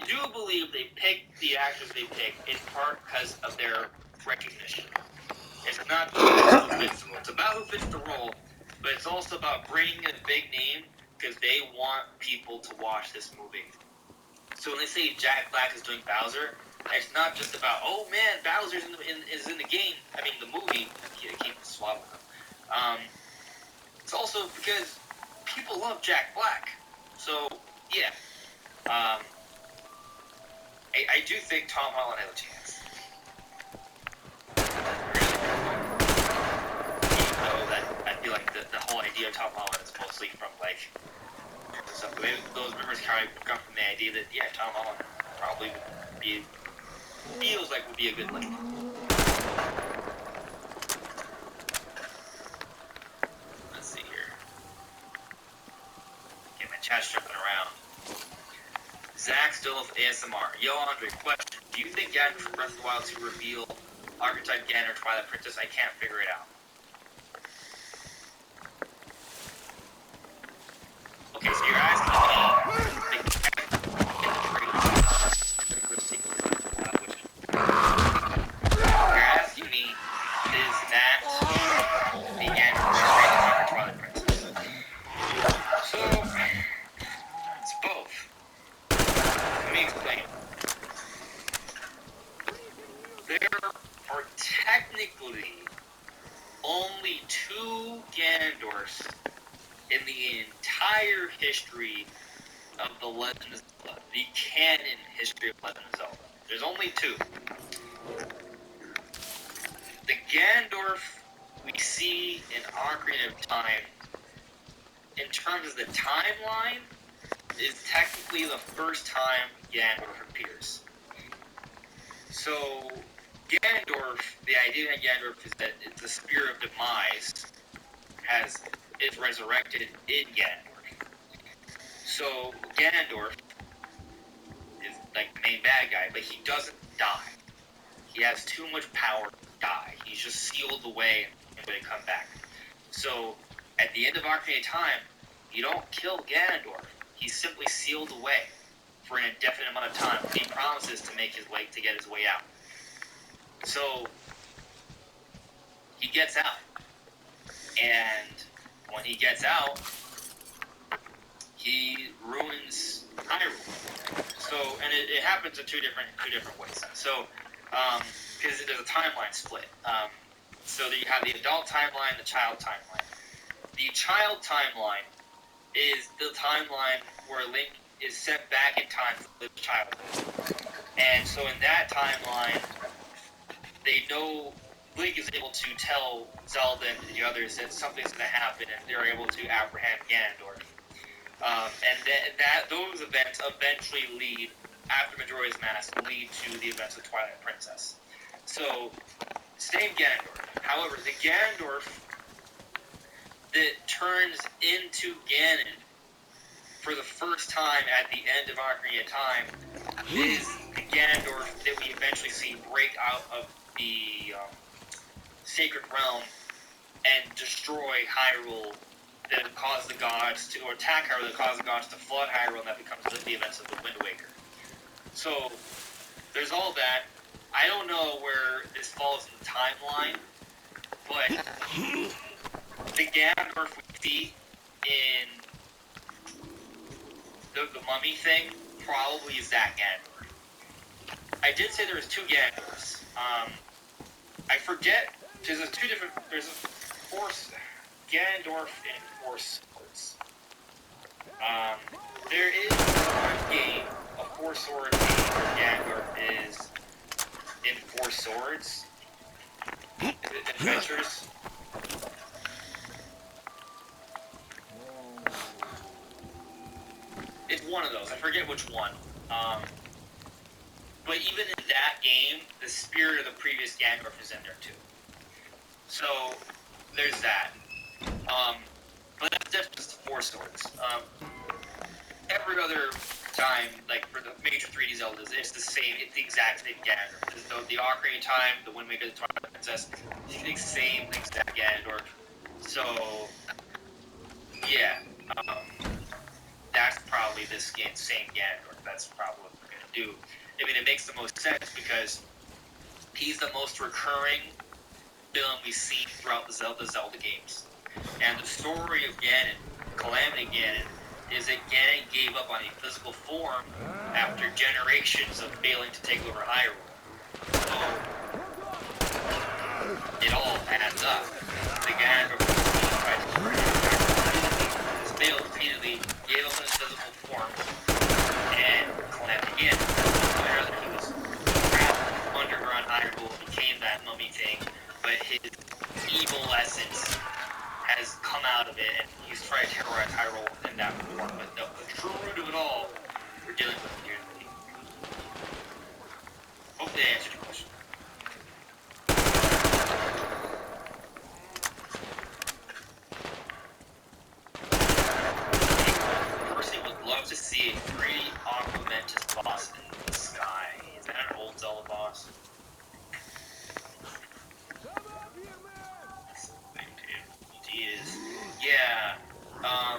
do believe they picked the actors they picked in part because of their recognition. It's not just who fits the role. It's about who fits the role, but it's also about bringing a big name because they want people to watch this movie. So when they say Jack Black is doing Bowser, it's not just about, oh man, Bowser's is in the game. I mean, the movie. I keep swapping them. It's also because people love Jack Black. So yeah, I do think Tom Holland has a chance. Even though that I feel like the whole idea of Tom Holland is mostly from like stuff. Maybe those rumors kind of come from the idea that Tom Holland probably would be would be a good link. Let's see here. Get my chat jumping around. Zach still with ASMR. Yo, Andre, question. Do you think Ganon from Breath of the Wild to reveal Archetype Ganon or Twilight Princess? I can't figure it out. Okay, so you're asking me. You're asking me, is that the Ganon or Twilight Princess? So, it's both. Let me explain. There are technically only 2 Ganondorfs in the entire history of the Legend of Zelda, the canon history of Legend of Zelda. There's only 2. The Ganondorf we see in Ocarina of Time, in terms of the timeline, is technically the first time Ganondorf appears. So, Ganondorf, the idea of Ganondorf is that the Spear of Demise is resurrected in Ganondorf. So, Ganondorf is like the main bad guy, but he doesn't die. He has too much power to die. He's just sealed away until they come back. So, at the end of Ocarina of Time, you don't kill Ganondorf. He's simply sealed away for an indefinite amount of time. He promises to get his way out. So, he gets out. And when he gets out, he ruins Hyrule. So, and it happens in two different ways. So, because there's a timeline split. So you have the adult timeline, the child timeline. The child timeline is the timeline where Link is sent back in time to live childhood. And so in that timeline, they know Link is able to tell Zelda and the others that something's going to happen, and they're able to apprehend Ganondorf. And those events eventually lead, after Majora's Mask, lead to the events of Twilight Princess. So, same Ganondorf. However, the Ganondorf that turns into Ganon for the first time at the end of Ocarina of Time is the Ganondorf that we eventually see break out of the Sacred Realm and destroy Hyrule, that cause the gods to, or attack Hyrule, that cause the gods to flood Hyrule, and that becomes the events of the Wind Waker. So, there's all that. I don't know where this falls in the timeline, but the Ganondorf we see in the mummy thing probably is that Ganondorf. I did say there was 2 Ganondorfs. I forget, there's a Force, Ganondorf and Force Swords. There is one game, a Force Sword game where Ganondorf is in Force Swords Adventures. It's one of those. I forget which one. But even in that game, the spirit of the previous Ganondorf is in there too. So there's that. But that's just the Force Swords. Every other time, like for the major 3D Zeldas, it's the same. It's the exact same Ganondorf. The Ocarina of Time, the Wind Waker, the Twilight Princess, the same exact Ganondorf. So yeah, that's probably this same Ganondorf. That's probably what we're gonna do. I mean, it makes the most sense because he's the most recurring villain we see throughout the Zelda games. And the story of Ganon, Calamity Ganon, is that Ganon gave up on a physical form after generations of failing to take over Hyrule. So, it all adds up. The Ganon failed repeatedly, gave up on his physical form, and Calamity Ganon, he was trapped underground Hyrule, became that mummy thing, but his evil essence has come out of it, and he's trying to terrorize Hyrule in that form. But the true root of it all, we're dealing with here. Hopefully I answered your question. Personally, would love to see a 3D Aquamentus boss in the sky. Is that an old Zelda boss? Yeah, I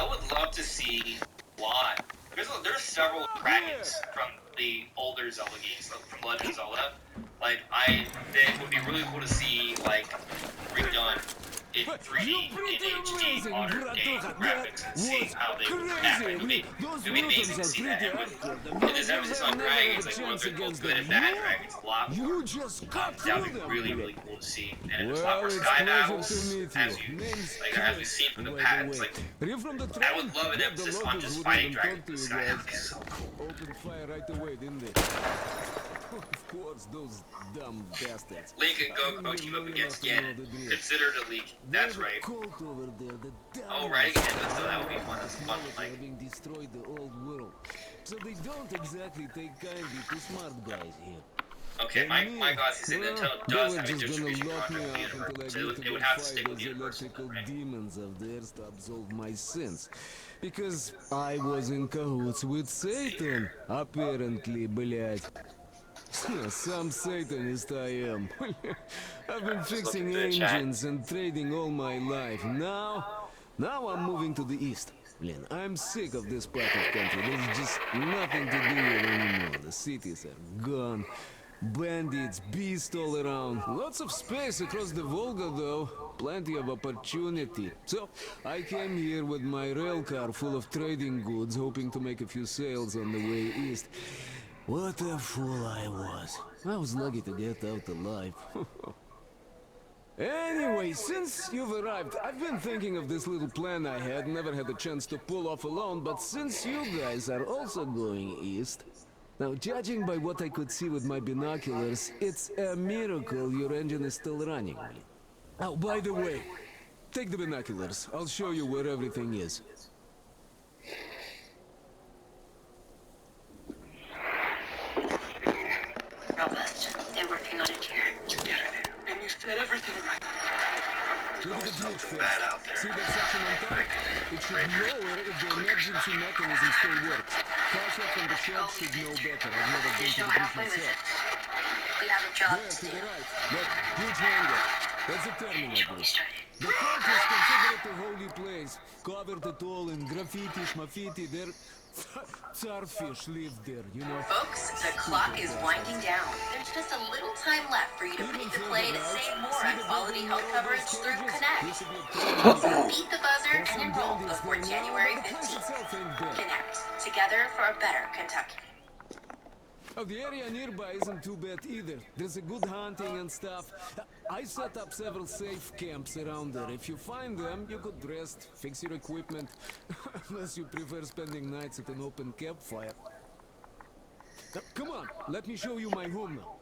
would love to see why. There's several dragons from the older Zelda games, from Legend of Zelda. Like, it would be really cool to see, like, redone in 3D, in HD, modern day graphics, and see how they would act. Like, it would be amazing to see that. And with this emphasis on dragons, like, what if it goes good if that dragon's a lot more? That would be really, really cool to see. And if it's a lot more sky battles, as we've seen from the past, like, I would love an emphasis on just fighting dragons in the sky. That would be so cool. Open fire right away, didn't they? Of course, those dumb bastards. Link and Goku team up against Ganon. Considered a leak. That's right. Oh, right again. So that would be fun. That's fun. Like, having destroyed the old world, so they don't exactly take kindly to smart guys here. Okay, my gods, he said Nintendo does have a distribution contract with the universe, so it would have to stick with the universe. Right? Demons of theirs to absolve my sins. Because I was in cahoots with Satan, apparently, блядь. Some Satanist I am. I've been fixing engines and trading all my life. Now I'm moving to the east. Lynn, I'm sick of this part of country. There's just nothing to do here anymore. The cities are gone. Bandits, beasts all around. Lots of space across the Volga, though. Plenty of opportunity. So, I came here with my rail car full of trading goods, hoping to make a few sales on the way east. What a fool I was. I was lucky to get out alive. Anyway, since you've arrived, I've been thinking of this little plan I had. Never had a chance to pull off alone, but since you guys are also going east... Now, judging by what I could see with my binoculars, it's a miracle your engine is still running. Oh, by the way, take the binoculars. I'll show you where everything is. Robust. They're working on it here. You get it. And you said everything right. Look at the bridge first. See that section on top? It should lower if the emergency mechanism still works. Kasha from the shelf should know better. I've never been to the bridge myself. We have a job There, to to do. the right. That huge hangar. That's a terminal Get me bridge. started. The countries consider it a holy place. Covered it all in graffiti, schmaffiti. There... Tsarfish lived there, you know. Folks, the clock is winding down. There's just a little time left for you to pick the play to save more on quality health coverage through Connect. Beat the buzzer and enroll before January 15th. Connect. Together for a better Kentucky. Oh, the area nearby isn't too bad either. There's a good hunting and stuff. I set up several safe camps around there. If you find them, you could rest, fix your equipment. Unless you prefer spending nights at an open campfire. Come on, let me show you my home now.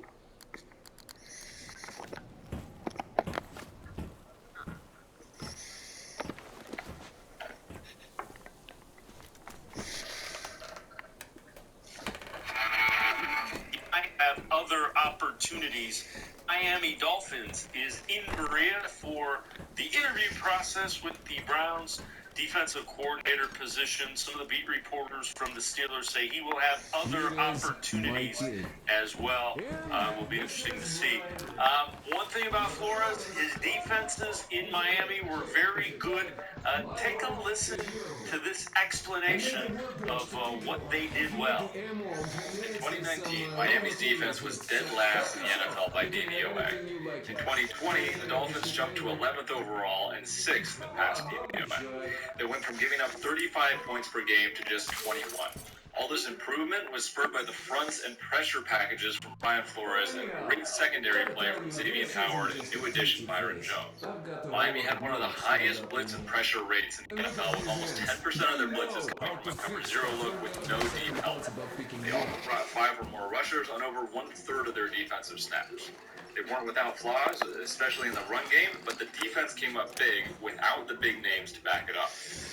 Other opportunities. Miami Dolphins is in Berea for the interview process with the Browns. defensive coordinator position. Some of the beat reporters from the Steelers say he will have other opportunities as well. Will be interesting to see. One thing about Flores, his defenses in Miami were very good. Take a listen to this explanation of what they did well. In 2019, Miami's defense was dead last in the NFL by DVOA. In 2020, the Dolphins jumped to 11th overall and 6th in pass DVOA. They went from giving up 35 points per game to just 21. All this improvement was spurred by the fronts and pressure packages from Brian Flores and great secondary play from Xavier Howard and new addition Byron Jones. Miami had one of the highest blitz and pressure rates in the NFL, with almost 10% of their blitzes coming from a cover zero look with no deep help. They also brought 5 or more rushers on over 1/3 of their defensive snaps. They weren't without flaws, especially in the run game, but the defense came up big without the big names to back it up.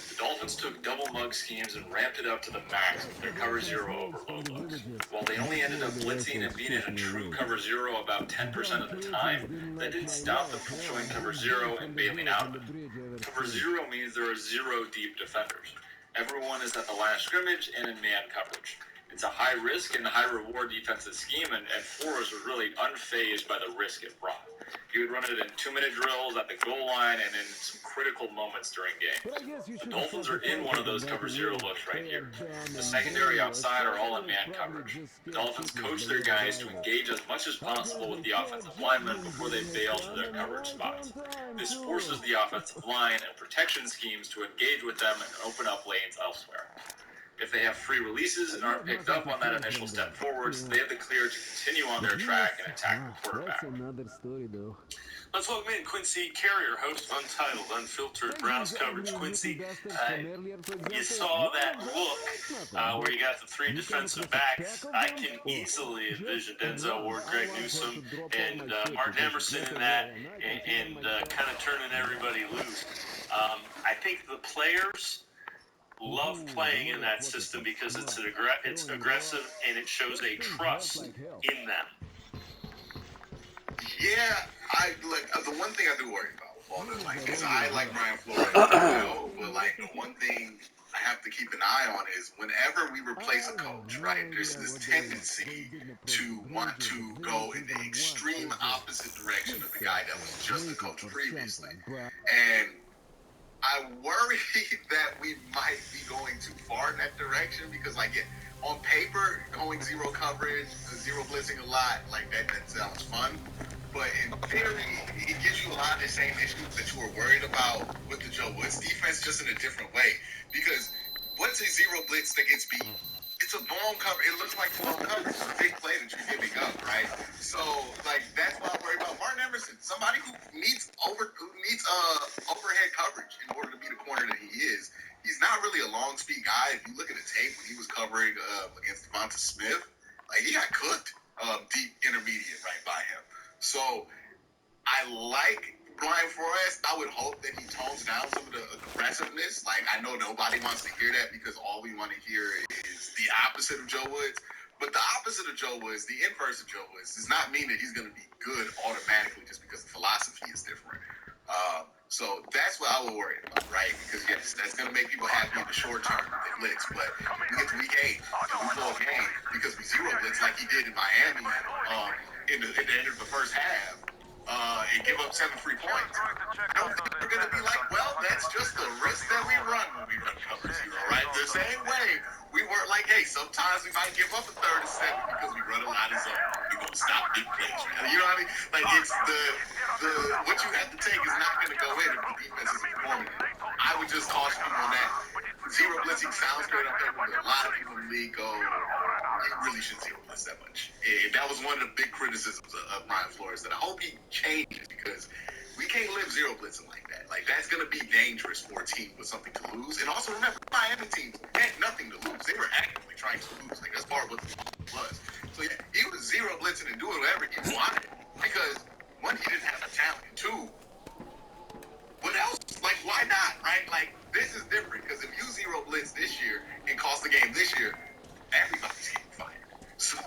The Dolphins took double mug schemes and ramped it up to the max with their cover zero overload looks. While they only ended up blitzing and being in a true cover zero about 10% of the time, that didn't stop them from showing cover zero and bailing out of it. Cover zero means there are 0 deep defenders. Everyone is at the line of scrimmage and in man coverage. It's a high risk and high reward defensive scheme, and Flores was really unfazed by the risk it brought. He would run it in 2-minute drills at the goal line and in some critical moments during games. The Dolphins are in one of those cover zero looks right here. The secondary outside are all in man coverage. The Dolphins coach their guys to engage as much as possible with the offensive linemen before they bail to their coverage spots. This forces the offensive line and protection schemes to engage with them and open up lanes elsewhere. If they have free releases and aren't picked up on that initial step forwards, they have the clear to continue on their track and attack the quarterback. Let's welcome in Quincy Carrier, host of Untitled, Unfiltered Browns Coverage. Quincy, you saw that look where you got the 3 defensive backs. I can easily envision Denzel Ward, Greg Newsome, and Martin Emerson in that, and kind of turning everybody loose. I think the players love playing in that system because it's aggressive and it shows a trust in them. Yeah, the one thing I do worry about with all this, is I like Brian Flores as well, but the one thing I have to keep an eye on is whenever we replace a coach, right, there's this tendency to want to go in the extreme opposite direction of the guy that was just a coach previously. And I worry that we might be going too far in that direction because, on paper, going zero coverage, zero blitzing a lot, that sounds fun. But in theory, it gives you a lot of the same issues that you were worried about with the Joe Woods defense, just in a different way. Because what's a zero blitz that gets beat? It's a blown cover. It looks like blown coverage. It's a big play that you're giving up, right? So, that's why I'm worried about Martin Emerson, somebody who needs overhead coverage in order to be the corner that he is. He's not really a long speed guy. If you look at the tape when he was covering against Devonta Smith, he got cooked deep intermediate right by him. So I like Brian Flores. I would hope that he tones down some of the aggressiveness. I know nobody wants to hear that because all we want to hear is the opposite of Joe Woods. But the opposite of Joe Woods, the inverse of Joe Woods, does not mean that he's going to be good automatically just because the philosophy is different. So that's what I would worry about, right? Because, yes, that's going to make people happy in the short term, they blitz. But we get to week 8 and we blow a game because we zero blitz like he did in Miami in the end of the first half and give up 7 free points. I don't think we're going to be well, that's just the risk that we run when we run cover zero, right? The same way we weren't hey, sometimes we might give up a 3rd and 7 because we run a lot of zone. We're going to stop big plays, right? You know what I mean? It's the what you have to take is not going to go in if the defense isn't performing. I would just caution people on that. Zero blitzing sounds great on paper, but a lot of people in the league go, you really shouldn't zero blitz that much. And that was one of the big criticisms of Brian Flores that I hope he changes because we can't live zero blitzing like that. That's going to be dangerous for a team with something to lose. And also remember, Miami teams had nothing to lose. They were actively trying to lose. That's part of what the was. So yeah, he was zero blitzing and doing whatever he wanted because, 1, he didn't have the talent. 2, what else? Why not, right? This is different because if you zero blitz this year and cost the game this year, everybody's getting fired. So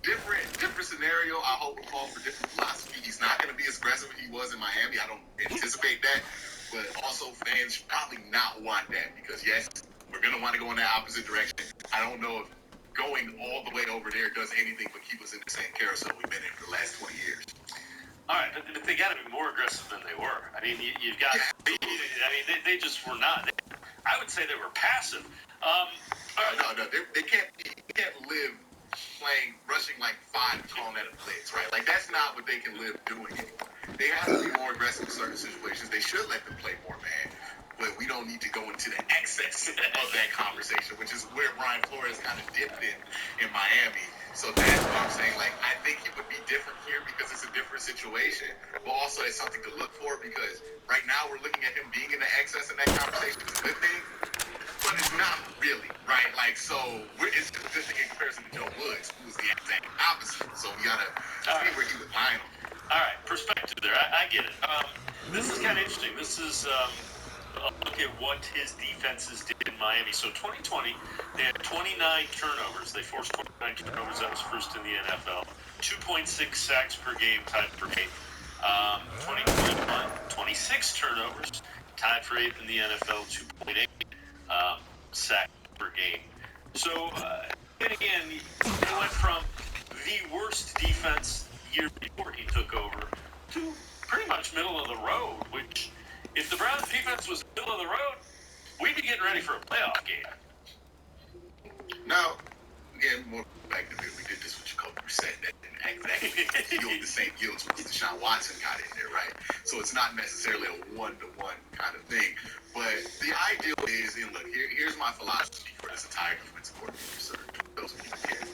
different scenario. I hope we call for different philosophy. He's not going to be as aggressive as he was in Miami. I don't anticipate that. but also fans should probably not want that because yes, we're gonna want to go in that opposite direction. I don't know if going all the way over there does anything but keep us in the same carousel we've been in for the last 20 years. All right, but they got to be more aggressive than they were. I mean, you've got. I mean, they just were not. I would say they were passive. No, they can't live rushing like 5 and calling that a blitz, right? Like that's not what they can live doing anymore. They have to be more aggressive in certain situations. They should let them play more man, but we don't need to go into the excess of that conversation, which is where Brian Flores kind of dipped in Miami. So that's what I'm saying. Like, I think it would be different here because it's a different situation, but also it's something to look for because right now we're looking at him being in the excess in that conversation. It's a good thing, but it's not really, right? Like, so it's just a good thing in comparison to Joe Woods, who's the exact opposite. So we gotta see where he would line on. All right, perspective there. I get it. This is kind of interesting. This is a look at what his defenses did in Miami. So 2020, they had 29 turnovers. They forced 29 turnovers. That was first in the NFL. 2.6 sacks per game, tied for 8th. 2021, 26 turnovers, tied for 8th in the NFL, 2.8 sacks per game. So, again, they went from the worst defense year before he took over to pretty much middle of the road, which, if the Browns defense was middle of the road, we'd be getting ready for a playoff game. Now, again, more back to we did this with Jacoby Brissett that didn't exactly yield the same yields once Deshaun Watson got in there, right? So it's not necessarily a one-to-one kind of thing. But the ideal is, and look, here's my philosophy for this entire defensive coordinator search. Those of you who care.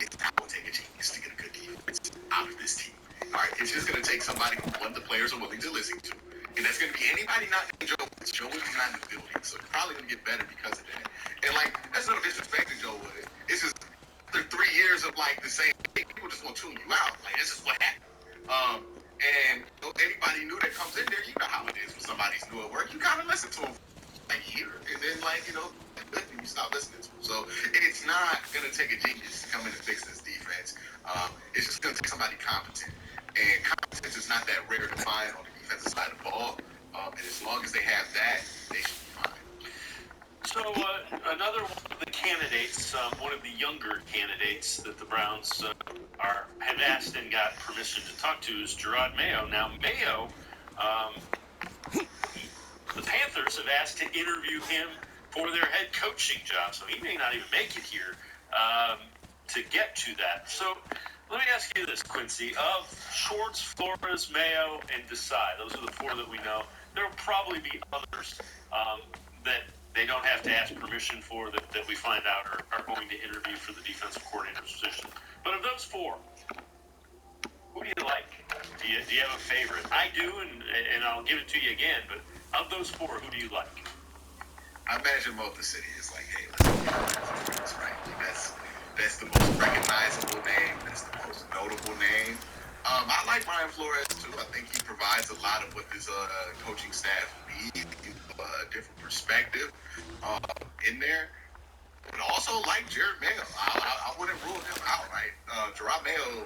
It's not going to take a genius to get a good defense out of this team. All right, it's just going to take somebody who one of the players are willing to listen to. And that's going to be anybody not named Joe Woods. Joe Woods is not in the building, so you're probably going to get better because of that. And, like, that's no disrespect to Joe Woods. It's just after 3 years of, like, the same thing, people just want to tune you out. Like, this is what happened. And anybody new that comes in there, you know how it is when somebody's new at work. You kind of listen to them for a year, and then, like, you stop listening to them. So it's not going to take a genius to come in and fix this defense. It's just going to take somebody competent. And competence is not that rare to find on the defensive side of the ball. And as long as they have that, they should be fine. So another one of the candidates, one of the younger candidates that the Browns have asked and got permission to talk to is Jerod Mayo. Now, Mayo, the Panthers have asked to interview him for their head coaching job, so he may not even make it here to get to that. So let me ask you this, Quincy. Of Schwartz, Flores, Mayo, and Desai, those are the 4 that we know. There will probably be others that they don't have to ask permission for that we find out are going to interview for the defensive coordinator position. But of those 4, who do you like? Do you have a favorite? I do, and I'll give it to you again. But of those 4, who do you like? I imagine Motor City is like, hey, let's get this right. That's the most recognizable name. That's the most notable name. I like Brian Flores too. I think he provides a lot of what his coaching staff needs, a different perspective in there. But also like Jerod Mayo. I wouldn't rule him out, right? Jerod Mayo,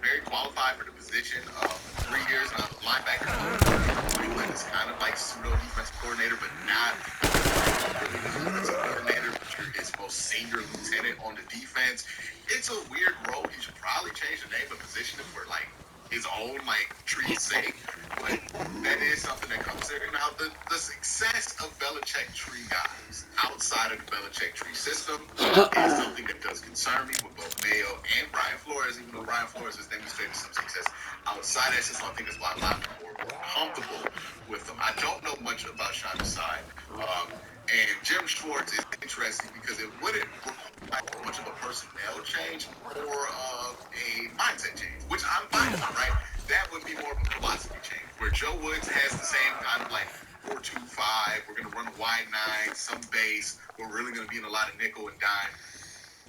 very qualified for the position. 3 years as a linebacker. It's kind of like pseudo defensive coordinator, but not really the defensive coordinator, but you're his most senior lieutenant on the defense. It's a weird role. He should probably change the name of the position for like his own like tree's sake. But that is something that comes there. Now the success of Belichick tree guys outside of the Belichick tree system is something that does concern me with both Mayo and Brian Flores, even though Brian Flores has demonstrated some success outside that system. I think that's why a lot of people are more comfortable with them. I don't know much about Sean Desai. And Jim Schwartz is interesting because it wouldn't require much of a personnel change or a mindset change, which I'm fine with, right? That would be more of a philosophy change, where Joe Woods has the same kind of like 4-2-5, we're going to run a wide 9, some base, we're really going to be in a lot of nickel and dime.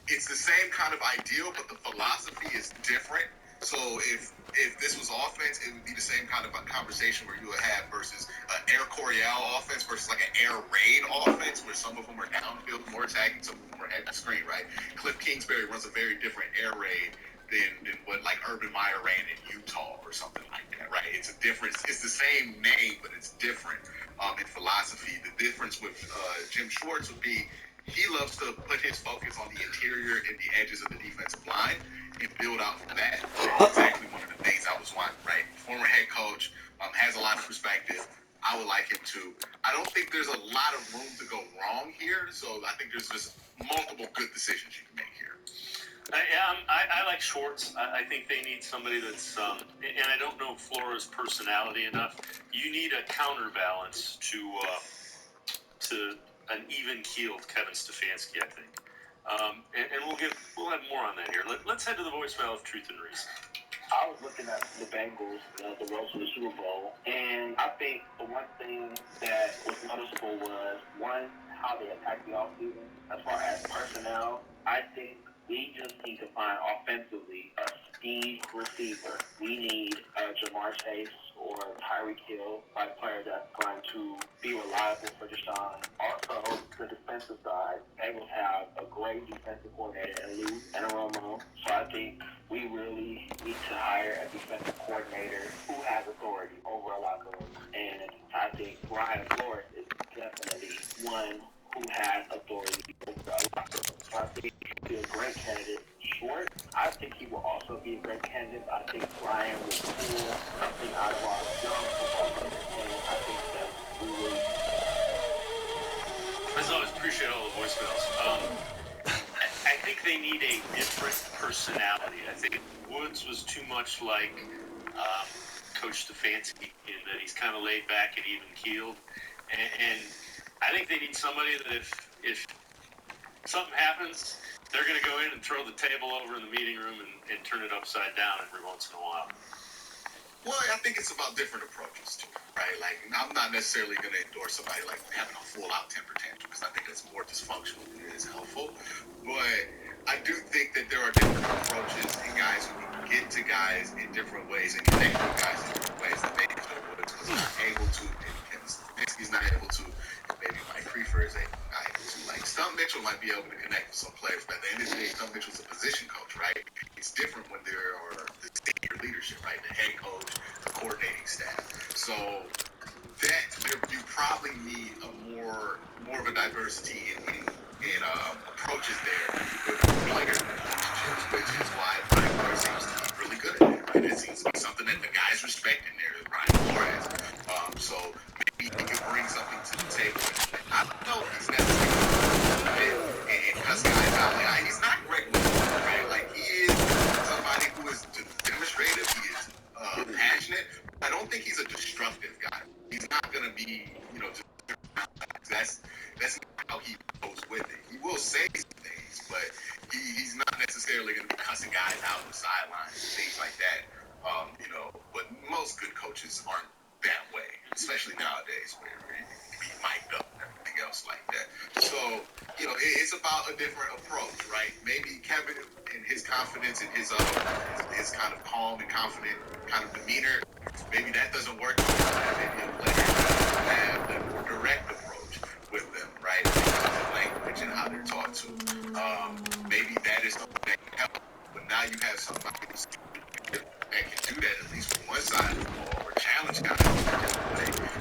It's the same kind of ideal, but the philosophy is different. So if this was offense, it would be the same kind of a conversation where you would have versus an Air Coryell offense versus like an Air Raid offense, where some of them are downfield, more attacking, some of them are at the screen, right? Cliff Kingsbury runs a very different Air Raid than what like Urban Meyer ran in Utah or something like that, right? It's a difference. It's the same name, but it's different in philosophy. The difference with Jim Schwartz would be he loves to put his focus on the interior and the edges of the defensive line and build out from that. That's exactly one of the things I was wanting, right? Former head coach, has a lot of perspective. I would like him to. I don't think there's a lot of room to go wrong here, so I think there's just multiple good decisions you can make here. I like Schwartz. I think they need somebody that's, and I don't know Flora's personality enough. You need a counterbalance to an even-keeled Kevin Stefanski, I think. And we'll have more on that here. Let's head to the voicemail of Truth and Reason. I was looking at the Bengals, the road to the Super Bowl, and I think the one thing that was noticeable was, one, how they attacked the offseason. As far as personnel, I think we just need to find offensively a speed receiver. We need Jamar Chase or Tyreek Hill, like player that's going to be reliable for Deshaun. Also, the defensive side, they will have a great defensive coordinator in Lou Anarumo. So I think we really need to hire a defensive coordinator who has authority over a locker room. And I think Brian Flores is definitely one who has authority over a locker room. So I think he'll be a great candidate. Short, I think he will also be a great candidate. I think Brian will pull something out of our young football team. I think that we will. As always, appreciate all the voicemails. I think they need a different personality. I think Woods was too much like Coach Stefanski in that he's kind of laid back and even-keeled. And I think they need somebody that if something happens, they're going to go in and throw the table over in the meeting room and turn it upside down every once in a while. Well, I think it's about different approaches, too, right? Like, I'm not necessarily going to endorse somebody like having a full-out temper tantrum because I think that's more dysfunctional than it is helpful. But I do think that there are different approaches and guys who can get to guys in different ways and connect with guys in different ways that maybe Joe Woods was not able to, and Kevin Stefanski's not able to, and maybe Mike Prefer is not able to. Like, Stump Mitchell might be able to connect with some players, but at the end of the day, Stump Mitchell's a position coach, right? It's different when there are the senior leadership, right? The head coach, the coordinating staff. So that you probably need a more of a diversity in approaches there with player relationships, which is why Brian Flores seems to be really good at it, right? It seems to be something that the guys respect in there is Brian Flores. So maybe he can bring something to the table. I don't know if he's necessarily and cuss guys out. Like, he's not Greg Williams, right? Like, he is somebody who is demonstrative. He is passionate. I don't think he's a destructive guy. He's not going to be, just that's not how he goes with it. He will say some things, but he's not necessarily going to be cussing guys out on the sidelines and things like that. But most good coaches aren't that way, especially nowadays where you can be mic'd up and everything else like that. So, it's about a different approach, right? Maybe Kevin and his confidence and his kind of calm and confident kind of demeanor, maybe that doesn't work. Maybe a player have a more direct approach with them, right? The language and how they're taught to. Maybe that is something that can help. But now you have somebody that can do that at least from one side of the ball or challenge guys.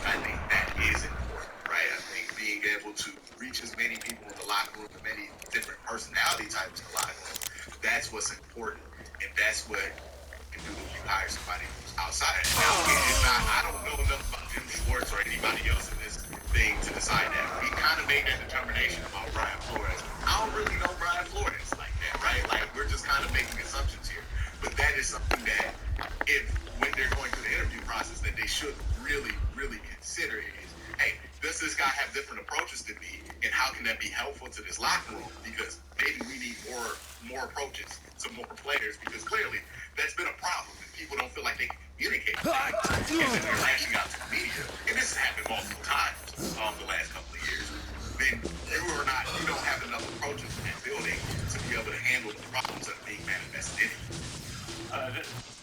I think that is important, right? I think being able to reach as many people in the locker room, many different personality types in the locker room, that's what's important, and that's what you can do if you hire somebody who's outside. I don't know enough about Jim Schwartz or anybody else in this thing to decide that. We kind of made that determination about Brian Flores. I don't really know Brian Flores like that, right? Like, we're just kind of making assumptions here. But that is something that when they're going through the interview process, that they should really, really consider is, hey, does this guy have different approaches to me, and how can that be helpful to this locker room? Because maybe we need more approaches to more players, because clearly that's been a problem. And people don't feel like they can communicate things, and then they're lashing out to the media. And this has happened multiple times the last couple of years. Then you don't have enough approaches in that building to be able to handle the problems that are being manifested in you.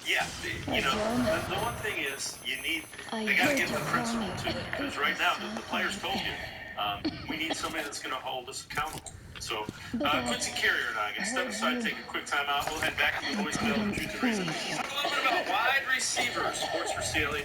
The one thing is they got to get the principal too, because right now the players told you we need somebody that's going to hold us accountable. So, Quincy Carrier and I are going to step aside, take a quick time out. We'll head back to the voicemail and Truth and Reason. Talk a little bit about wide receivers. Sports for Steely.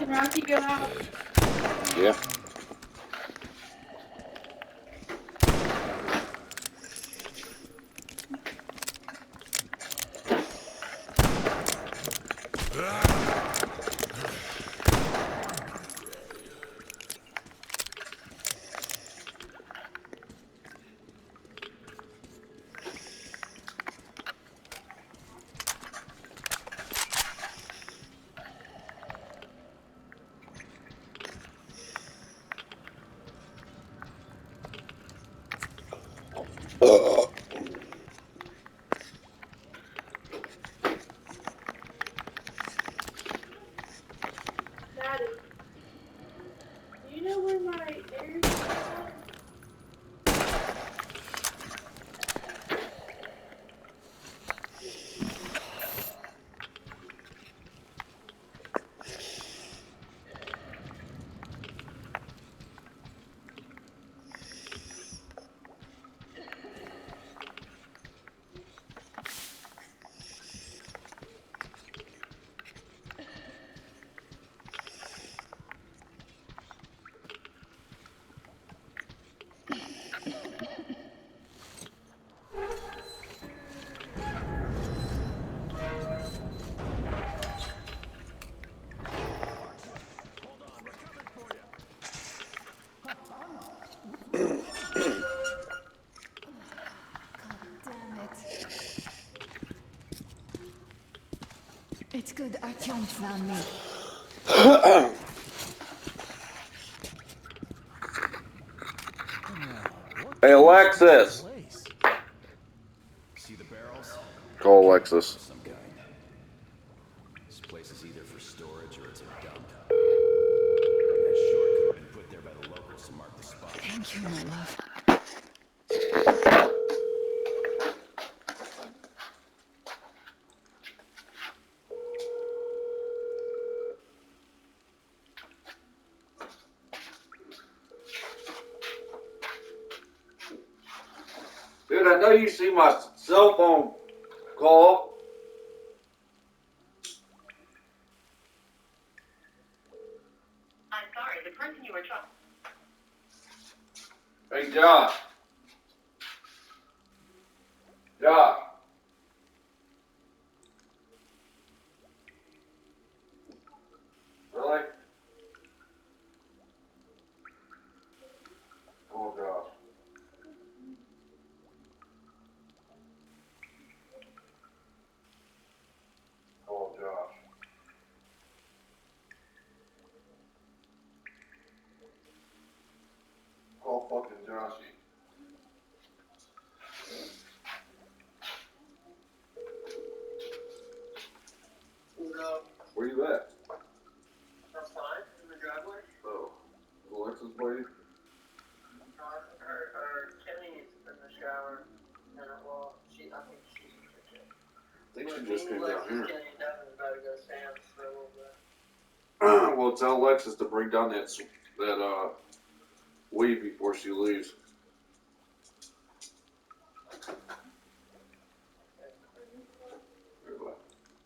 Can Rocky go out? Yeah. Daddy, do you know where my ears are? Damn it. It's good Artyom found me. Hey, Alexis! See the barrels? Call Alexis. Some kind. This place is either for storage or it's a dump. That short could have been put there by the locals to mark the spot. Thank you, my love. Dude, I know you see my cell phone call. I'm sorry, the person you were trying. Hey, Josh. Josh. Really? Oh, gosh. Oh, Josh. Oh, fucking Joshy. Where you at? Outside in the driveway. Oh. Is Alexis waiting? Kenny's in the shower, and well, I think she's in the kitchen. I think she just came down here. Kenny and Devin about to go Sam's for a little bit. Well, tell Alexis to bring down that weed before she leaves.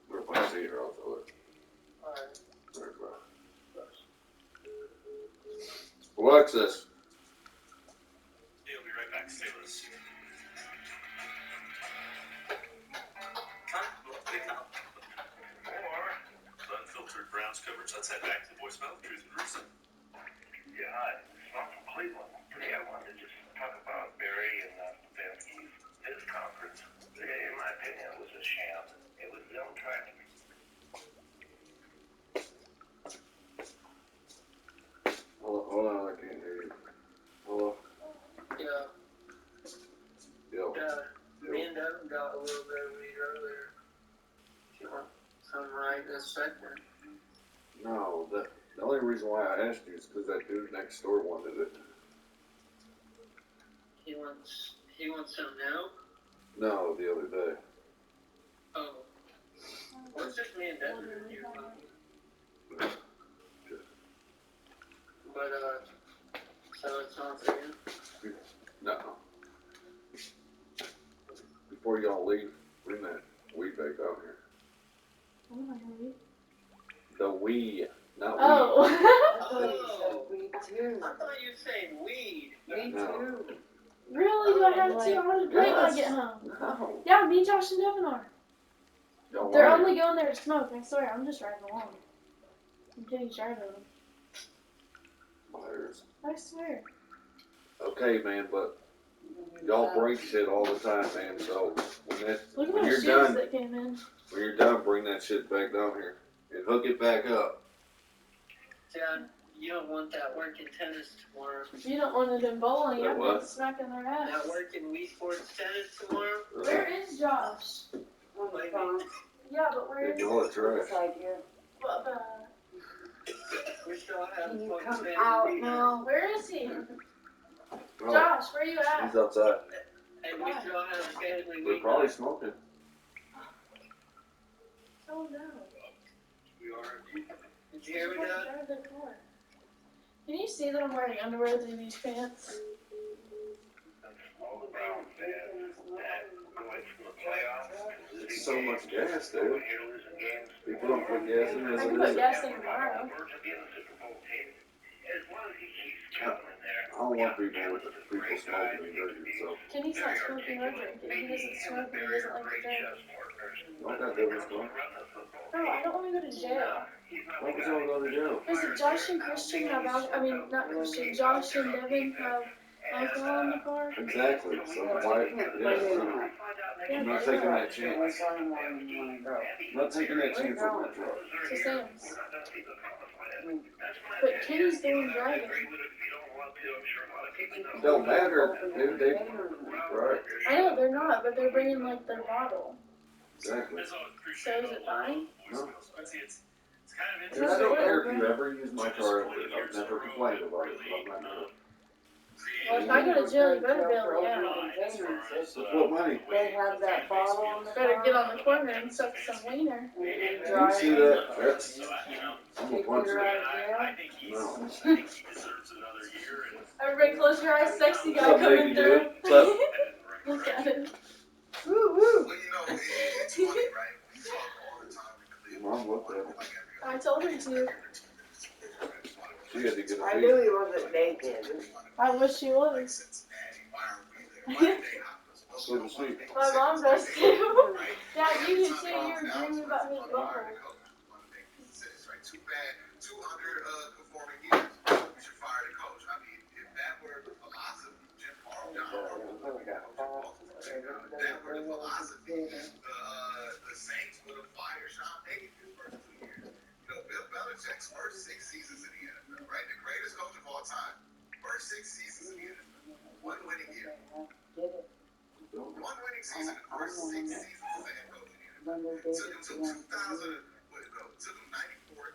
Or if I see her, I'll tell her. Alright. Alexis. He'll be right back. Stay with us. More unfiltered Browns coverage. Let's head back to the voicemail of Truth and Reason. Yeah, hi. I'm from Cleveland. Today I wanted to just talk about Barry and Stefanski's news conference. In my opinion, it was a sham. It was them trying to. Hold on, I can't hear you. Hello? Yeah. Yo. Me and Devin got a little bit of weed earlier. You want some right this second? No, the only reason why I asked you is because that dude next door wanted it. He wants some now? No, the other day. Oh. Well, it's just me and Devin in here, but, so it's not for you? No. Before y'all leave, bring that weed back out here. Oh my God. The weed. Not Oh. Oh, weed too. I thought you were saying weed. Me too. Really? Do I have to? I'm gonna play when I get home. No. Yeah, me, Josh, and Devin are. Don't They're worry. only going there to smoke. I swear, I'm just riding along. I'm getting shy of them. Myers. I swear. Okay, man, but y'all break shit all the time, man. So Look at when my you're shoes done, that came in. when you're done, bring that shit back down here and hook it back up. Dad, you don't want that work in tennis tomorrow. You don't want it in bowling. That I'm what? not smacking their ass. That work in Wii Sports tennis tomorrow? Where is Josh? On the phone. Yeah, but where is Y'all are trash. Inside here. But, We still have Can you fun come family out week. now? Where is he? Oh, Josh, where you at? he's outside. And we still have family They're week. probably smoking. Oh no. We are. Did you hear me, Dad? Can you see that I'm wearing underwear through these pants? All the Browns fans that going from the playoffs. It's so much gas, dude. Here losing games. People don't put gas in I as can it put is. gas in tomorrow. Birds will be in the Super Bowl team. As long as he keeps coming in there. I don't want people smoking and drinking, so. Kenny's not smoking or drinking. He doesn't smoke and he doesn't like to drink. Y'all got different stuff. No, I don't want to go to jail. Why would y'all go to jail? Because Josh and Christian have I mean, not Christian. Josh and Devin have alcohol in the car. Exactly. So why? Yeah. I'm not taking that chance. I'm not taking that chance on that truck. To Sam's. But Kenny's the one driving. Don't matter, dude. They right. I know they're not, but they're bringing like their bottle. Exactly. So is it fine? No. And I don't care if you ever use my car. I've never complained about it, but I'm not gonna. Well, if I go to jail, you better bail me out. What money? They have that bottle on the Better get on the corner and suck some wiener. You see that? That's. I'm gonna punch you. No. Everybody close your eyes, sexy guy What's up, coming baby through. dude? What's up? Look at him. Woo Well, woo. you know, it's funny, right? We talk all the time in Cleveland. Mom looked at him. I told her to. She had to get a I piece. knew he wasn't naked. I wish she was. So to speak. My mom does too. Yeah, you do too. You were dreaming about his butthole. Too bad. 200 conforming years. We should fire the coach. I mean, if that were the philosophy, Jim Harbaugh, that were the philosophy, the Saints would have fired Sean Payton his first 2 years. You know, Bill Belichick's first 6 seasons in the NFL, right? The greatest coach of all time. First 6 seasons in the NFL. One winning year. One winning season, the first 6 seasons as a head coach in the NFL. Took him to 2000. Took him 94.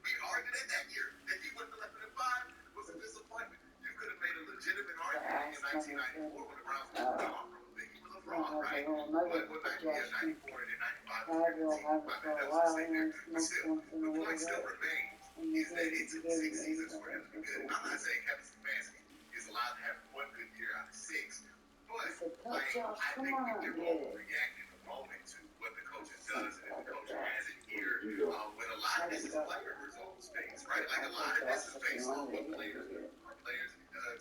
We argued it that year. If he went 11-5, it was a disappointment. You could have made a legitimate argument in 1994 when the Browns were fraud. He was a fraud, right? But when 94 and then 95 was a good team. I mean, that was the same there. But still, the point still remains is that it took 6 seasons for him to be good. I'm not saying Kevin Stefanski is allowed to have one good year out of 6, but I think we're overreacting the moment to what the coach does and the coach has it here. When a lot of this is player results based, right? Like a lot of this is based on what players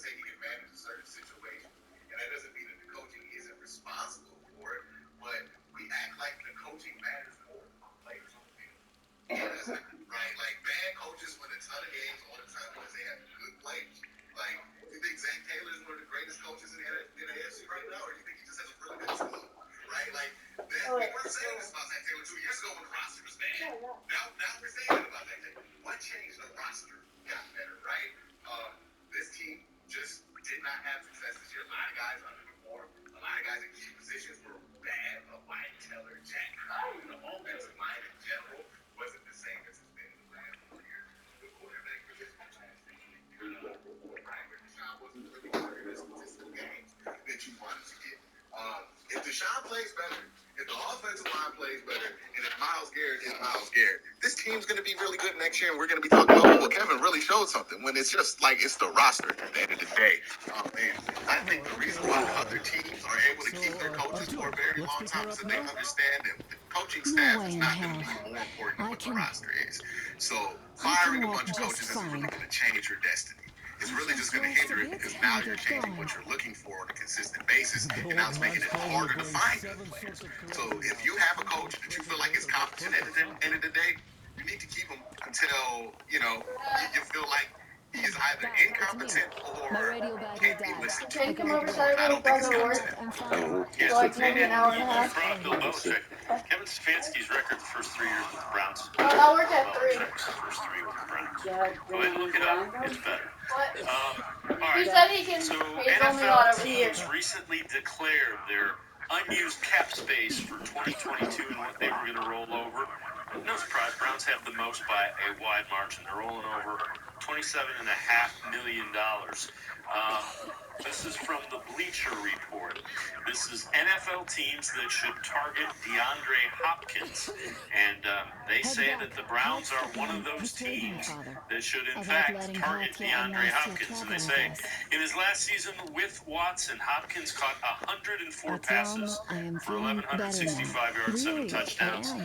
taking advantage of certain situations. And that doesn't mean that the coaching isn't responsible for it, but we act like the coaching matters more than players on the field. Right? Like bad coaches win a ton of games all the time because they have good players. Like, you think Zach Taylor is one of the greatest coaches in the AFC right now, or do you think he just has a really good team? Right? Like, we weren't saying this about Zach Taylor 2 years ago when the roster was bad. Now we're saying it about Zach Taylor. What changed? The roster got better, right? This team just did not have success this year. A lot of guys underperformed. A lot of guys in key positions were bad. Mike Taylor, Jack Conklin, the offensive line in general wasn't the same as it's been the last 4 years. The quarterback position was Deshaun wasn't really playing the statistical games that you wanted to get. If Deshaun plays better, if the offensive line plays better, and if Myles Garrett is Myles Garrett, this team's going to be really good next year, and we're going to be talking about, well, Kevin really showed something, when it's just like it's the roster at the end of the day. And I think the reason why other teams are able to keep their coaches for a very long time is that they understand that the coaching staff is not going to be more important than what the roster is. So firing a bunch of coaches isn't really going to change your destiny. It's really just going to hinder it because now you're changing what you're looking for on a consistent basis, and now it's making it harder to find good players. So if you have a coach that you feel like is competent at the end of the day, you need to keep him until, you feel like he is either incompetent or can't be listened to. Take him outside I don't think it's competent. Yes, Like maybe an hour and a half. Bill Belichick. Kevin Stefanski's record the first 3 years with the Browns. I work at 3. Belichick's the first 3 with the Browns. Go ahead and look it up. It's better. All right. He said he can So pay only a lot NFL over here. teams recently declared their unused cap space for 2022 and what they were going to roll over. No surprise, Browns have the most by a wide margin. They're rolling over $27.5 million. This is from the Bleacher Report. This is NFL teams that should target DeAndre Hopkins. And they say that the Browns are one of those teams that should, in fact, target DeAndre Hopkins. And they say, in his last season with Watson, Hopkins caught 104 passes for 1,165 yards, 7 touchdowns.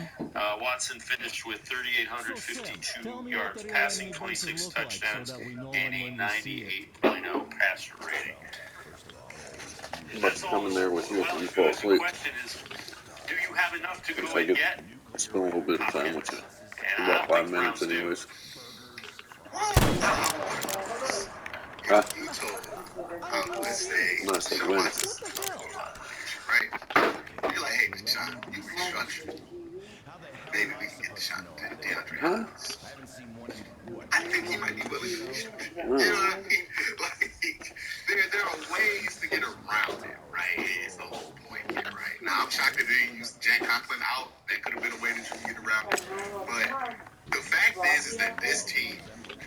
Watson finished with 3,852 yards passing, 26 touchdowns, and a 98.0 passer rating. But coming there with you after you fall asleep. The question is, do you have enough to go If I and could get? spend a little bit of time with you. And About 5 minutes anyways. Huh? Nice to win. Right? You're like, hey, Deshaun, you restructured. Maybe we can get Deshaun to DeAndre Hopkins. I think he might be willing to restructure. You know what I mean? Like, there are ways to get around it, right? It's the whole point here, right? Now, I'm shocked that they didn't use Jack Conklin out. That could have been a way that you can get around it. But the fact is that this team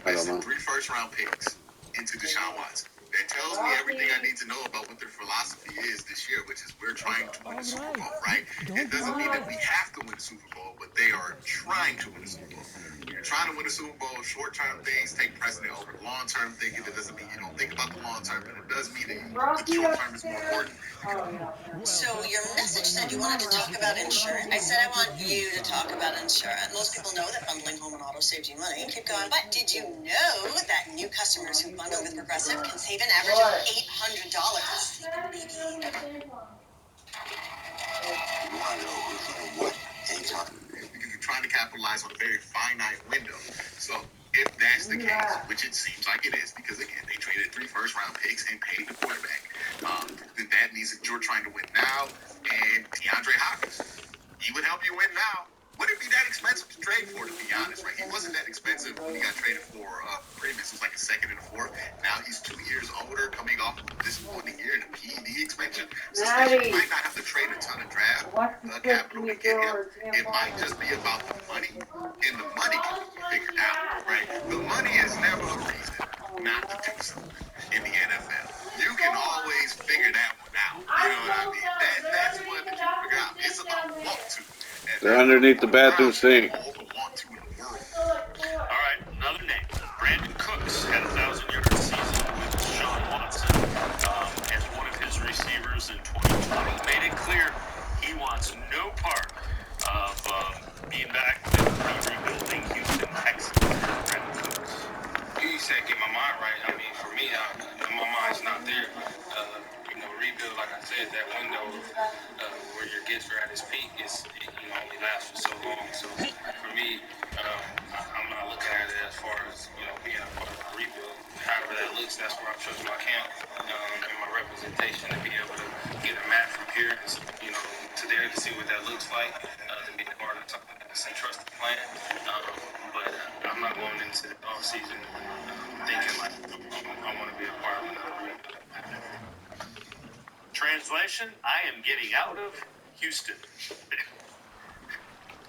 has 3 first-round picks into Deshaun Watson. That tells me everything I need to know about what their philosophy is this year, which is we're trying to win the Super Bowl, right? It doesn't mean that we have to win the Super Bowl, but they are trying to win the Super Bowl. You're trying to win the Super Bowl, short-term things take precedent over long-term thinking. That doesn't mean you don't think about the long-term, but it does mean that the short-term is more important. So your message said you wanted to talk about insurance. I said I want you to talk about insurance. Most people know that bundling home and auto saves you money. Keep going. But did you know that new customers who bundle with Progressive can save an average of $800? Because you're trying to capitalize on a very finite window. So if that's the case, which it seems like it is, because again, they traded 3 first-round picks and paid the quarterback, then that means that you're trying to win now, and DeAndre Hopkins, he would help you win now. Wouldn't be that expensive to trade for, to be honest, right? He wasn't that expensive when he got traded for previous. It was like a 2nd and a 4th. Now he's 2 years older, coming off a disappointing year in a PED expansion. So you might not have to trade a ton of draft capital to get him. It might just be about the money, and the money can be figured out, right? The money is never a reason not to do something in the NFL. You can always figure that one out. You know what I mean? That's what you figure out. It's about want to. They're underneath the bathroom sink. All right, another name. Brandon Cooks had 1,000-yard season with Deshaun Watson as one of his receivers in 2020. Made it clear he wants no part of being back with the rebuilding Houston Texans. Brandon Cooks. You said get my mind right. I mean, for me, my mind's not there. Rebuild, like I said, that window where your gifts are at its peak is, only lasts for so long. So for me, I'm not looking at it as far as, being a part of a rebuild. However that looks, that's where I'm choosing my camp and my representation to be able to get a map from here, to there to see what that looks like, to be a part of something that's a trusted plan. But I'm not going into the offseason thinking like I want to be a part of another rebuild. Translation, I am getting out of Houston.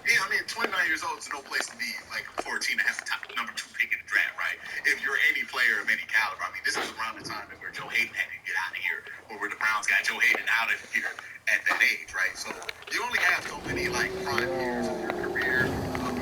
Yeah, I mean, 29 years old is no place to be, like, 14 and have the top number 2 pick in the draft, right? If you're any player of any caliber. I mean, this is around the time where Joe Hayden had to get out of here, or where the Browns got Joe Hayden out of here at that age, right? So you only have so many, like, prime years of your career.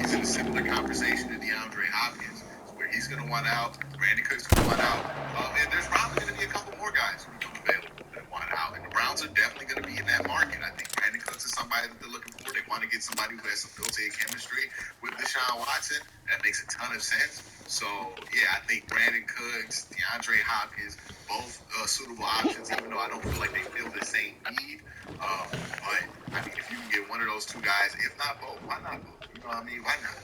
He's is in a similar conversation to DeAndre Hopkins, where he's going to want out, Brandon Cooks going to want out, and there's probably going to be a couple more guys who become available that want out. And the Browns are definitely going to be in that market. I think Brandon Cooks is somebody that they're looking for. They want to get somebody who has some built-in chemistry with Deshaun Watson. That makes a ton of sense. So, yeah, I think Brandon Cooks, DeAndre Hopkins, both suitable options, even though I don't feel like they feel the same need. But, I mean, if you can get one of those two guys, if not both, why not both? You know what I mean? Why not?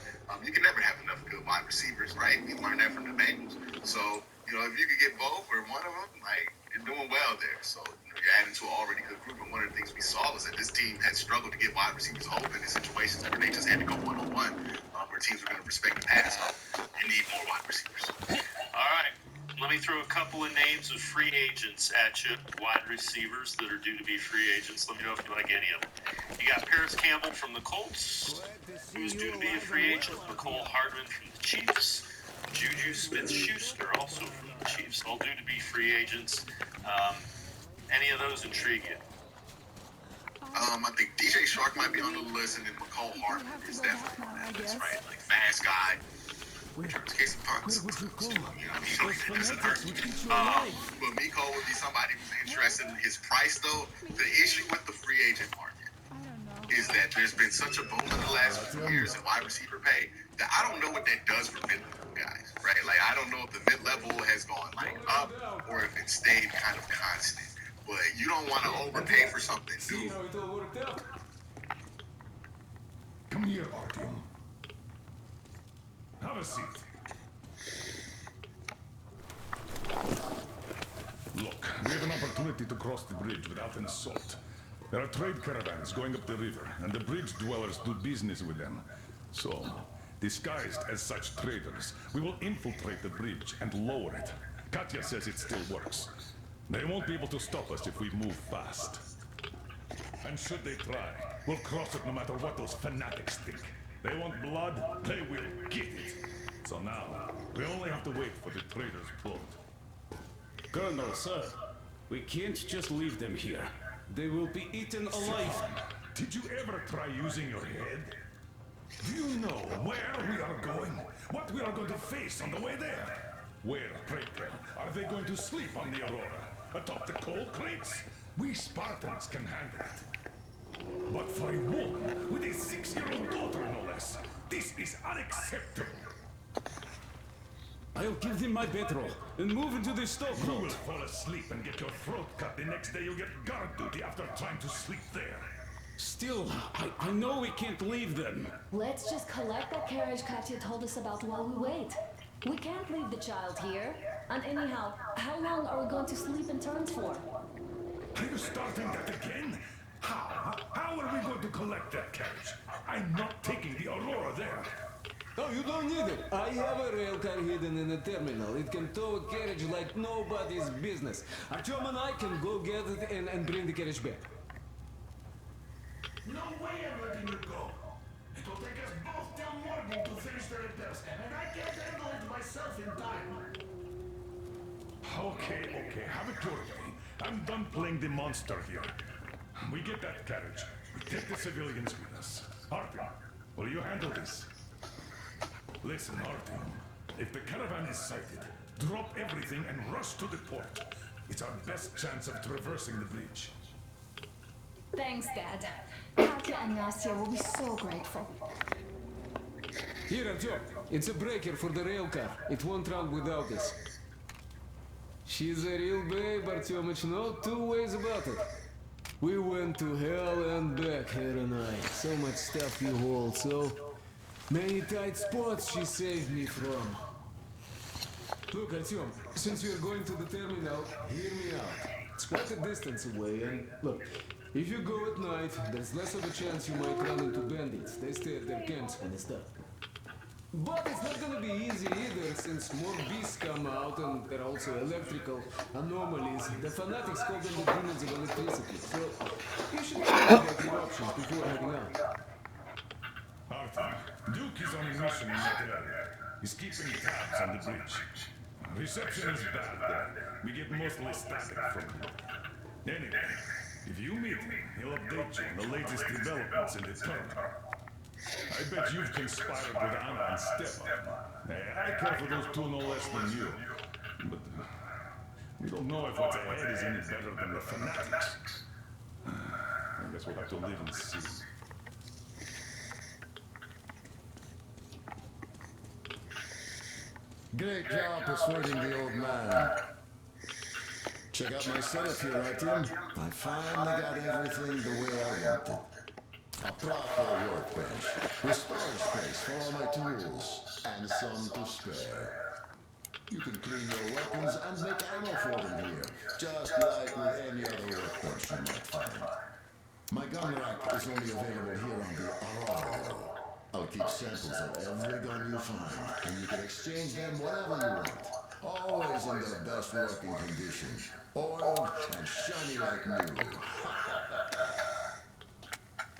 You can never have enough good wide receivers, right? We learned that from the Bengals. So, you know, if you could get both or one of them, like, you're doing well there. So, you know, you're adding to an already good group. And one of the things we saw was that this team had struggled to get wide receivers open in situations where they just had to go one-on-one, where teams were going to respect the pass. So you need more wide receivers. All right. Let me throw a couple of names of free agents at you, wide receivers that are due to be free agents. Let me know if you like any of them. You got Paris Campbell from the Colts, who's due to be a free agent. McCole Hardman from the Chiefs. Juju Smith-Schuster, also from the Chiefs, all due to be free agents. Any of those intrigue you? I think DJ Shark might be on the list, and then McCole Hardman is definitely on that list, right? Like, fast guy. Returns case of punts. You know, he doesn't hurt. But Miko would be somebody who's interested in his price, though. The issue with the free agent market is that there's been such a boom in the last few years in wide receiver pay that I don't know what that does for mid-level guys, right? Like, I don't know if the mid-level has gone, like, up or if it stayed kind of constant. But you don't want to overpay for something new. Come here, Artyom. Have a seat. Look, we have an opportunity to cross the bridge without insult. There are trade caravans going up the river, and the bridge dwellers do business with them. So, disguised as such traders, we will infiltrate the bridge and lower it. Katya says it still works. They won't be able to stop us if we move fast. And should they try, we'll cross it no matter what those fanatics think. They want blood, they will get it. So now, we only have to wait for the traders' boat. Colonel, sir, we can't just leave them here. They will be eaten alive. Did you ever try using your head? Do you know where we are going? What we are going to face on the way there? Where, pray tell, are they going to sleep on the Aurora? Atop the coal crates? We Spartans can handle it. But for a woman with a 6-year-old daughter, no less, this is unacceptable. I'll give them my bedroll and move into the You stokehold. will fall asleep and get your throat cut. The next day you'll get guard duty after trying to sleep there. Still, I know we can't leave them. Let's just collect that carriage Katya told us about while we wait. We can't leave the child here. And anyhow, how long are we going to sleep in turns for? Are you starting that again? How? How are we going to collect that carriage? I'm not taking the Aurora there. Oh, you don't need it. I have a rail car hidden in the terminal. It can tow a carriage like nobody's business. Artyom and I can go get it and bring the carriage back. No way I'm letting you go. It will take us both till morning to finish the repairs, and I can't handle it myself in time. Okay, have it your way. I'm done playing the monster here. We get that carriage. We take the civilians with us. Artyom, will you handle this? Listen, Artyom. If the caravan is sighted, drop everything and rush to the port. It's our best chance of traversing the bridge. Thanks, Dad. Katya and Nastya will be so grateful. Here, Artyom. It's a breaker for the rail car. It won't run without this. She's a real babe, Artyomich. No two ways about it. We went to hell and back, her and I. So much stuff you hold, so many tight spots she saved me from. Look, Artyom, since you're going to the terminal, hear me out. It's quite a distance away, and look, if you go at night, there's less of a chance you might run into bandits. They stay at their camps when it's dark. But it's not gonna be easy either, since more beasts come out, and there are also electrical anomalies. The fanatics call them the demons of electricity, so you should think about your options before heading out. Artyom, Duke is on a mission in that area. He's keeping tabs on the bridge. Reception is bad there. We get mostly static from him. Anyway, if you meet him, he'll update you on the latest developments in the terminal. I bet you've conspired with Anna and Stefan. I care for those two no less than you. But we don't know if what's ahead is any better than the fanatics. I guess we'll have to live and see. Great job persuading the old man. Check out my setup here, right, Tim? I finally got everything the way I wanted. A proper workbench, with storage space for all my tools, and some to spare. You can clean your weapons and make ammo for them here, just like with any other workbench you might find. My gun rack is only available here on the Aurora. I'll keep samples of every gun you find, and you can exchange them whenever you want. Always in the best working condition, oiled and shiny like new.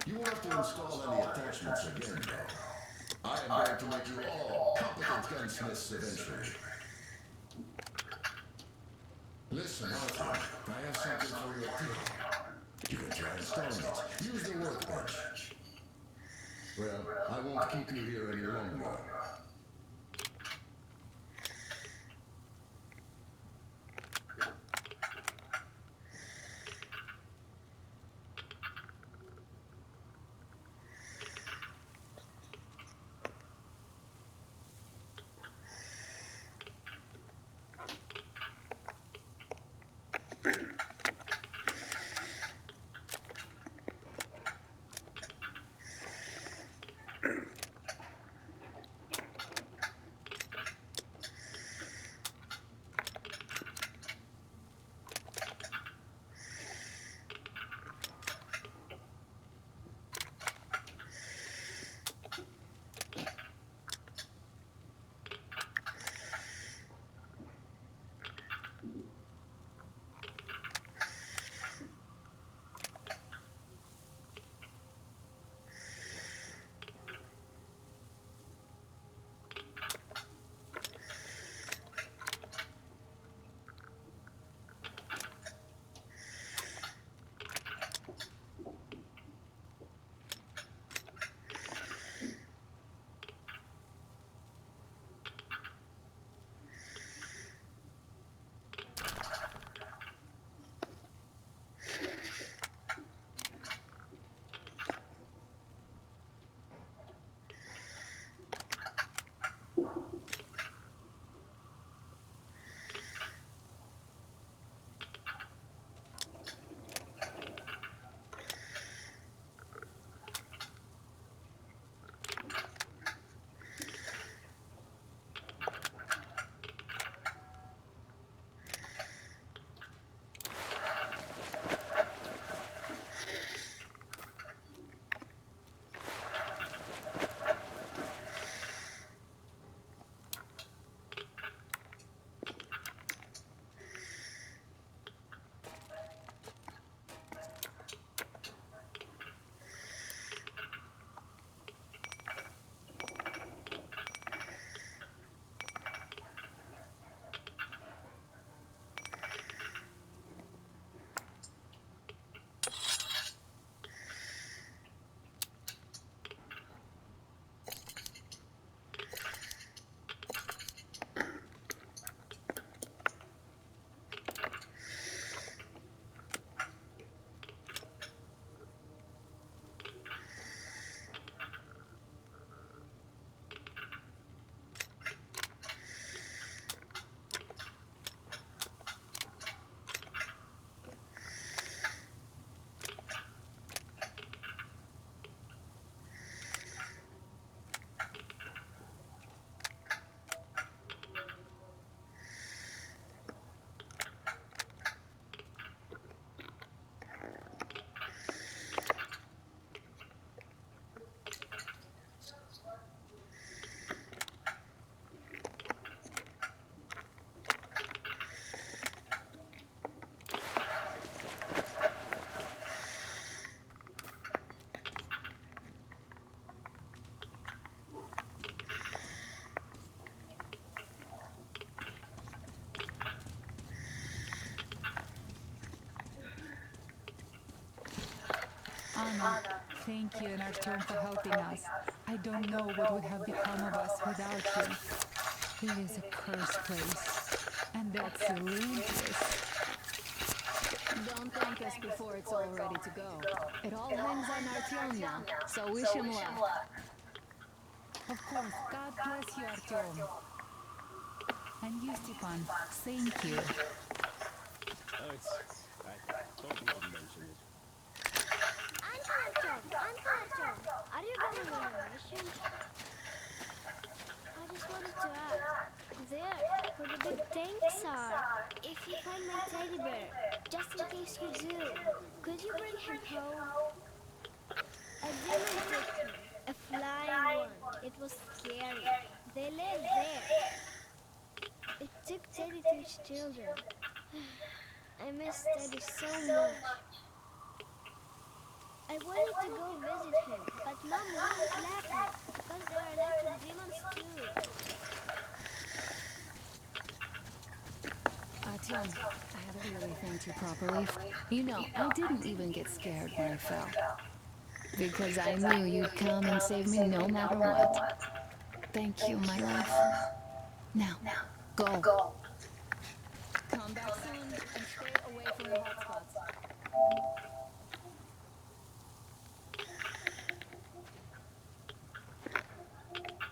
You won't have to install any attachments again, though. I am going to make you all competent gunsmiths eventually. Listen, Arthur, I have something for your team. You can try installing it. Use the workbench. Well, I won't keep you here any longer. Anna, thank you and Artyom for helping us. I don't know what would have become of us without you. It is a cursed place. And that's Olympus. Don't thank us before it's all ready to go. It all hangs on Artyom now, so wish him luck. Of course, God bless you, Artyom. And you, Stepan, thank you. Oh, I don't even mention it. Uncle Artyom, are you going on a mission? I just wanted to ask, there, where the big tanks are, if you find my teddy bear, just in case you do, could you bring him home? A demon took him, a flying one. It was scary. They live there. It took Teddy to his children. I miss Teddy so much. I wanted to go visit him, but Mom wouldn't let me, because there are lots of demons too. Artyom, I haven't really thanked you properly. You know, I didn't even get scared when I fell. Because I knew you'd come and save me no matter what. Thank you, my love. Now, go. Come back soon and stay away from the hotspots.